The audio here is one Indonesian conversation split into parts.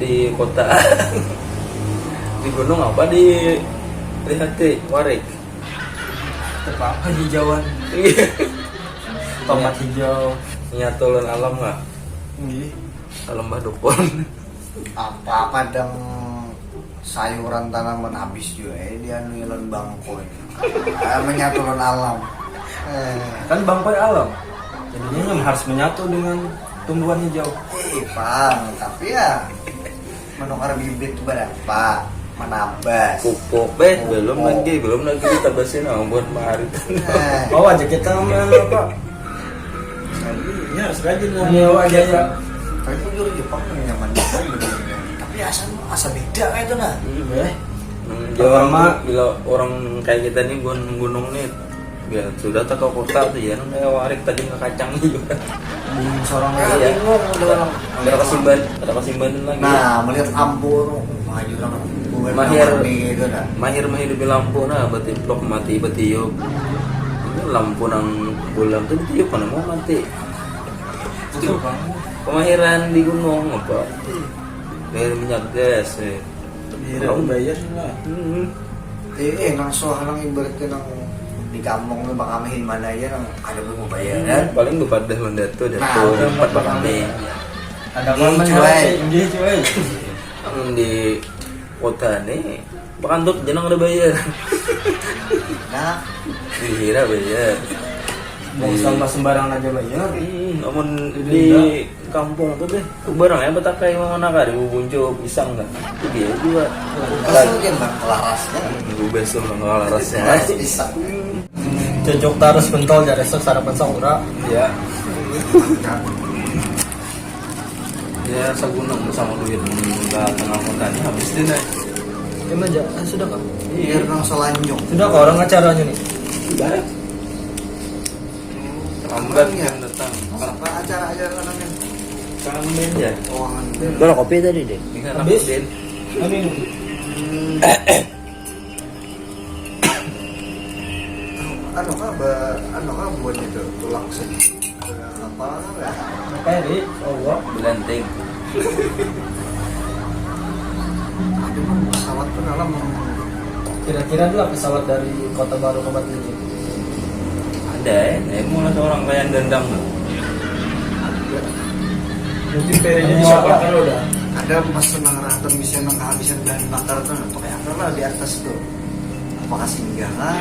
di kota. Di gunung apa di lihat Warik. Apa hijauan? Iya. Tomat hijau. Nyatulun alam nggak? Iya. Alam Badukun. Apa kadang sayuran tanaman habis juga dia nilon bangkoi. Menyatukan alam. Kan bangkoi alam. Jadinya harus menyatu dengan tumbuhan hijau. Bang, tapi ya menukar bibit itu berapa? Menambah. Pupuk belum lagi kita bahasin buat mahari. Oh aja kita main apa? Ini harus rajin nyewa aja ya. Tapi pun juga Jepang nyaman bener-bener. Tapi asa beda kayak itu nah. Jawa bila orang kayak kita nih gunung nih, biar sudah tak ke kota tuh ya, kayak Warik tadi nggak kacang juga. Seorang Iya. Ada kesimbanan lagi. Nah, melihat Ambon, maju kan. Mahir gitu dah. mahir di lampu nah berarti blok mati betiup ini lampu nang bulan tuh betiup mana mau mati pemahiran di gunung apa bayar minyak gas kamu bayar lah. Nang soal nang ibaratnya nang di kampung tuh bakal mahin mana aja nang ada belum bayaran. paling lu pada mendatu dan Nah, tuh empat bakami Ada momen cuy. namun di kota nih bahkan tuh jangan ada bayar Nah, dikira bayar Buang sampah sembarangan aja bayar. namun di kampung tuh deh barang ya betakai mau nakar ibu bunco pisang kan itu dia juga kesel kan bang kelarasnya. ibu besok nggak larasnya Bisa. Cocok taruh pentol dari esok sarapan sahura. ya ya segunung bersama duit nggak tengah kotanya habis deh naik Gimana aja? Sudah kan? Biar nang selanjung. Sudah kok orang acaranya nih. udah lambat yang datang Apa acara-acara namanya? kangen ya Keuangan. Kalau kopi tadi deh. ini kan Habis? Den Amin. Anu kah buat itu tulang sih. Apa ya? Peri, Allah. belanting Ada mah pesawat pun alam Kira-kira dulu pesawat dari Kota Baru ke Batu Licin. ada ya mulai seorang kayak dendang tuh Mungkin perinya bisa bakar udah. ada pas senang rata bisa nang kehabisan bahan bakar tuh pakai apa lah di atas tuh. Apakah singgah kan?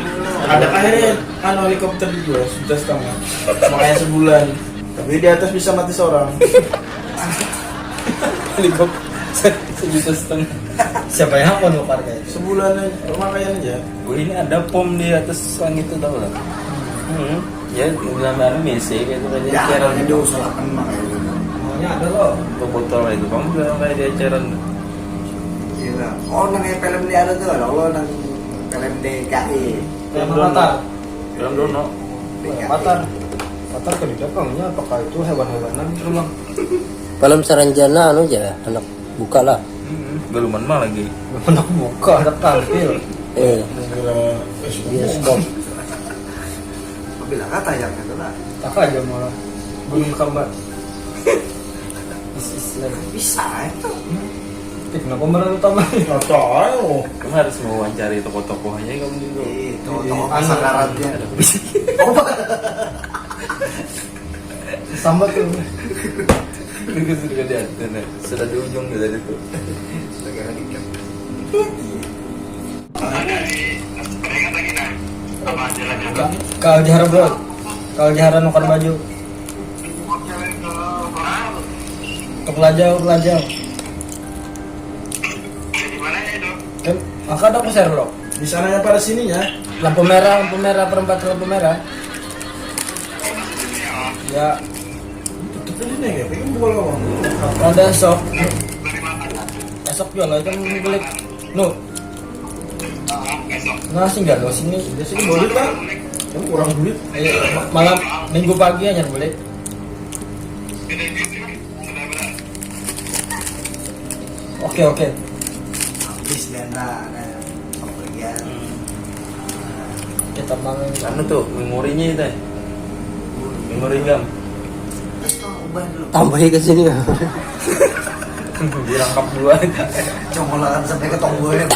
Ada akhirnya kan helikopter juga sudah setengah. Makanya sebulan. Tapi di atas bisa mati seorang. helikopter 1,5 juta Siapa yang mau nukar kayak sebulan makanya aja. ini ada pom di atas langit itu tau lah ya gambar Messi kayak itu kayak Ya, acara ada itu usahakan makanya itu. Maunya ada loh. untuk botol itu kamu bilang kayak di acara Gila. Oh, nang film dia ada tuh, Allah nang film DKI. Yang Patar. film dono Patar. Patar ke di belakangnya apakah itu hewan-hewanan gitu bang? Film Saranjana anu aja anak buka lah. beluman mah lagi Anak buka, anak tampil. Bioskop. Bila kata yang itu lah. Tak aja malah. Belum kabar. Islam. Bisa itu. Kenapa pemeran utama? Nggak tahu. kamu harus mewawancari tokoh-tokohnya kamu juga Itu tokoh pasangkarannya. Sambat tuh. sudah di atas sudah di ujung dari itu Negara dikit. Kau jahara bro. Kau jahara nukar baju. Pelajau. Kan, maka ada aku Sherlock. Di sananya pada sininya. Lampu merah, perempat lampu merah. Ya, Itu ini ya, pengen buka lowong. ada esok. Esok jual kan balik. No. Nah, singgah lo sini. Di sini boleh kan? Kamu kurang duit. Malam minggu pagi aja balik. Oke. Habis dana pembelian. Kita bangun. anu tuh memorinya itu memori gam Terus tuh ubah dulu. Tambahin ke sini. Dirangkap dua. Congolakan sampai ke tonggolnya.